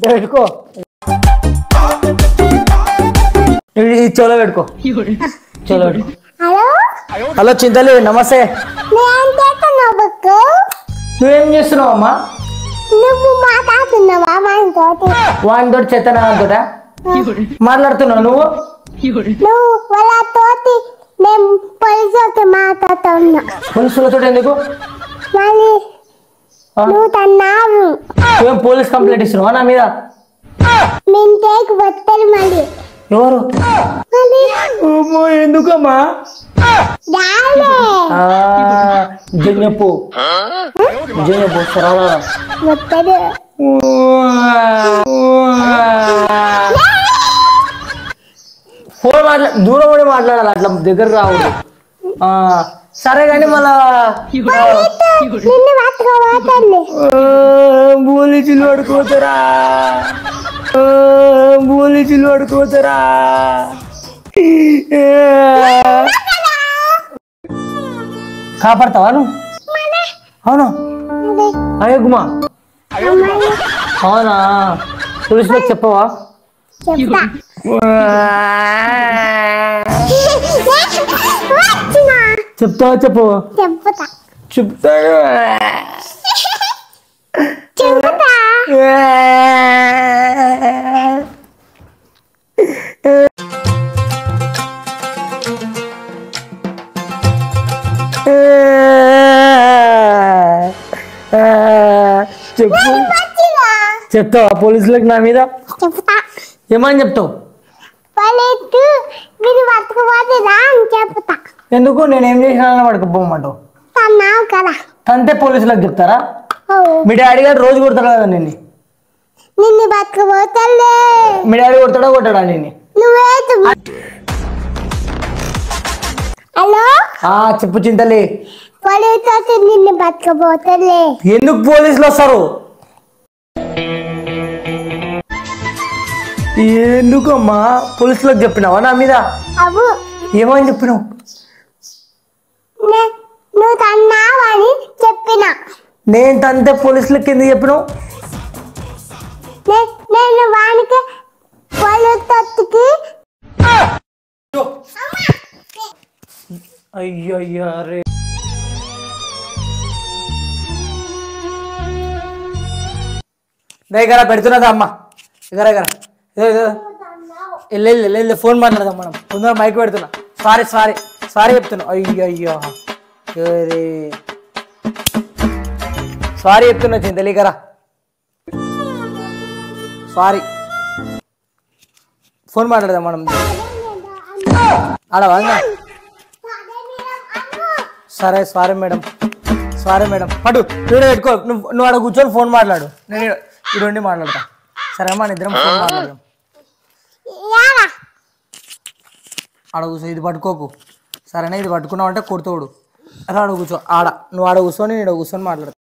పెట్టుకో చోలో పెట్టుకో చోలో పెట్టుకో. హలో చింతలు నమస్తే. నువ్వేం చేస్తున్నావు అమ్మా? వానితో చెత్తనాతో మాట్లాడుతున్నావు నువ్వు? పోలీసులతో ఎందుకు? పోలీస్ కంప్లైంట్ ఇస్తున్నావా నా మీద? ఎవరు? ఎందుకమ్మా? చెప్పు చెప్పు సరళ. ఫోన్ దూరం కూడా మాట్లాడాలి, అట్లా దగ్గర రావద్దు. సరే కానీ మళ్ళా పోలీసులు పడుకోతారా? పోలీసులు పడుకోతారా? కాపాడతావా నువ్వు? అవును అయ్యమ్మా. అవునా? పోలీసులకు చెప్పవా? చెప్తావా? చెప్పవా? చెప్తాను. చెప్పు. చెప్తావా పోలీసులకు నా మీద? ఏమని చెప్తావు? ఎందుకు? నేనేం చేసినా పడుకోపోమంటావు? తంతే పోలీసులకు చెప్తారా? మీ డాడీ గారు రోజు కొడతాడు కదా నిన్ను? మీ డాడీ కొడతాడా కొట్టాడా నిన్ను? చెప్పు చింతలే. ఎందుకు పోలీసులు వస్తారు? ఎందుకమ్మా? పోలీసులకు చెప్పినావా నా మీద? ఏమని చెప్పినావు? నేను తంతే పోలీసులకు ఎందుకు చెప్పినావు? అయ్యో రే. దగ్గర పెడుతున్నదా అమ్మ? దగ్గర ఫోన్ మాట్లాడదాం మనం. తొందరగా మైక్ పెడుతున్నా. సారీ చెప్తున్నా. అయ్యో సారీ చెప్తున్నా చింతలీకరా. సారీ. ఫోన్ మాట్లాడదాం మనం. ఆడవా? సరే సారీ మేడం. పడు వీడియో పెట్టుకో. నువ్వు ఆడ కూర్చొని ఫోన్ మాట్లాడు, నేను ఇటువంటి మాట్లాడతా. సరే అమ్మా, ఇద్దరం ఫోన్ మాట్లాడదాం. ఆడ కూర్చో. ఇది పట్టుకోకు సరేనా? ఇది పట్టుకున్నావు అంటే కొడుతోడు. అలా ఆడ కూర్చో. నువ్వు ఆడ కూర్చొని నేను కూర్చొని మాట్లాడతా.